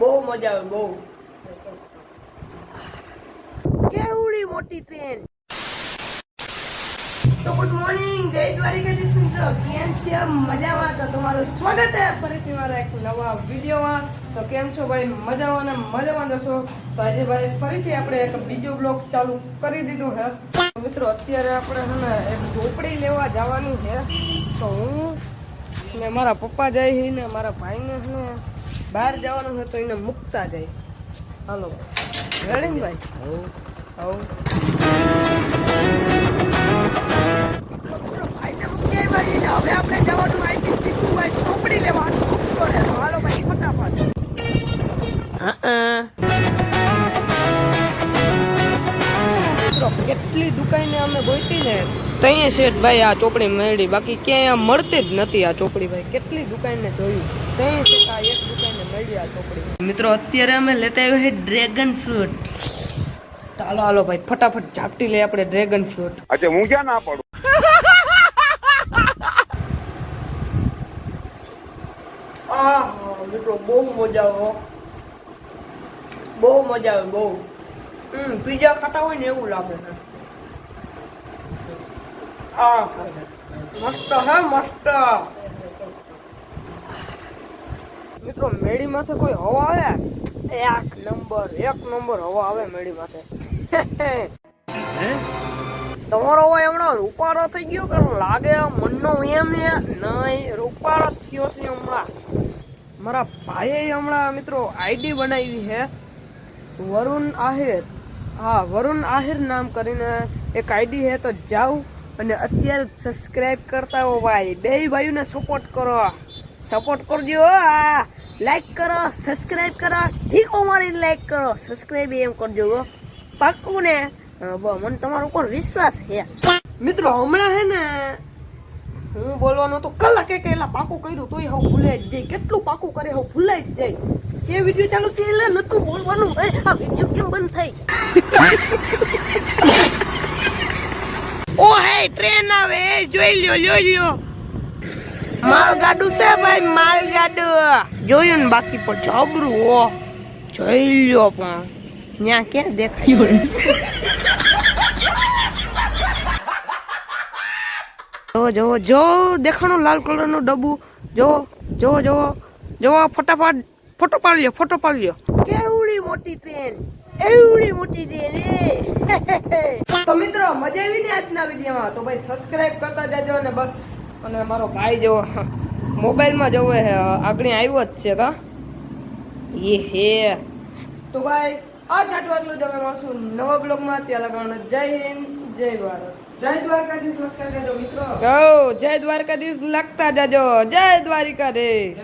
બહુ મજા આવે, બહુ કેવડી મોટી ટ્રેન. તો ગુડ મોર્નિંગ, જય દ્વારિકાધીશ મિત્રો. કેમ છે? મજામાં? તો તમારું સ્વાગત છે ફરીથી મારા એક નવા વિડીયોમાં. તો કેમ છો ભાઈ? મજામાં ને મજામાં જશો. તો આજે ભાઈ ફરીથી આપણે એક બીજો બ્લોગ ચાલુ કરી દીધો છે મિત્રો. અત્યારે આપણે છે ને એક ઝોપડી લેવા જવાનું છે. તો હું ને મારા પપ્પા જાય છે ને મારા ભાઈને છે ને બહાર જવાનું છે, તો એને મૂકતા જાય. હાલો રેડી ને ભાઈ? હવે આપણે જવાનું આઈથી સીધું ભાઈ ચોપડી લેવાનું. હાલો ભાઈ ફટાફટ. કેટલી દુકાને અમે ગોતી ને તઈએ શેઠ ભાઈ આ ચોપડી મળી, બાકી ક્યાંય મળતી જ નથી આ ચોપડી ભાઈ. કેટલી દુકાને જોયું, તઈએ શેઠ આ એક દુકાને મળી આ ચોપડી. મિત્રો અત્યારે અમે લેતા આવ્યા છે ડ્રેગન ફ્રૂટ. ચાલો હાલો ભાઈ ફટાફટ ઝાપટી લઈએ આપણે ડ્રેગન ફ્રૂટ. અચ્છા હું ક્યાં ના પાડું. મિત્રો બહુ મજા આવે, બહુ મજા આવે, બહુ. પીઝા ખાતા હોય ને એવું લાગે છે. મસ્ત હે, મસ્ત. મિત્રો મેડી માથે કોઈ હવા આવે, એક નંબર હવા આવે મેડી માથે. તમારો હવા હમણાં રૂપારો થઈ ગયો કે લાગે મનનો એમ હે? નહીં, રૂપારો થયો છે હમણાં. મારા ભાઈએ હમણાં મિત્રો આઈડી બનાવી છે વરુણ આહિર. હા, વરુણ આહિર નામ કરીને એક આઈડી છે. તો જાઓ અને અત્યારે સબસ્ક્રાઇબ કરતા હો ભાઈ. બે ભાઈઓને સપોર્ટ કરજો. લાઈક કરો, સબસ્ક્રાઇબ કરો. ઠીક અમારી લાઈક કરો, સબસ્ક્રાઇબ એમ કરજો પાક્કું ને. મને તમારા ઉપર વિશ્વાસ છે મિત્રો. હમણાં હે ને હું બોલવાનો તો કલાક એલા પાકું કર્યું તોય હવે ભૂલાઈ જ જાય. કેટલું પાકું કરે હવે ભૂલાઈ જ જાય. એ વિડીયો ચાલુ છે એટલે નતું બોલવાનું. આ વિડીયો કેમ બંધ થઈ? ઓ હે ટ્રેન આવે, જોઈ લ્યો. માલગાડું છે ભાઈ, માલગાડું જોયું ને. બાકી પણ જબરું હો, જોઈ લ્યો. પણ ત્યાં ક્યાં દેખાય? જો દેખાણું લાલ કલર નું ડબ્બું. જો ફટાફટ ફોટો પાડ લ્યો. કેવડી મોટી ટ્રેન, એવડી મોટી ટ્રેન. તો મિત્રો મજા આવી ને આજના વિડીયોમાં? તો ભાઈ સબસ્ક્રાઇબ કરતા જાજો અને બસ. અને મારો ભાઈ જો મોબાઈલમાં જોવે છે, આગળ આવ્યો જ છે કા એ હે. તો ભાઈ આ આટલું જ. હવે મળશું નવા બ્લોગમાં. ત્યાં લગાવવાનું જય હિન્દ, જય ભારત. જય દ્વારકાધીશ લખતા જાજો મિત્રો. જય દ્વારકાધીશ લખતા જાજો. જય દ્વારકાધીશ.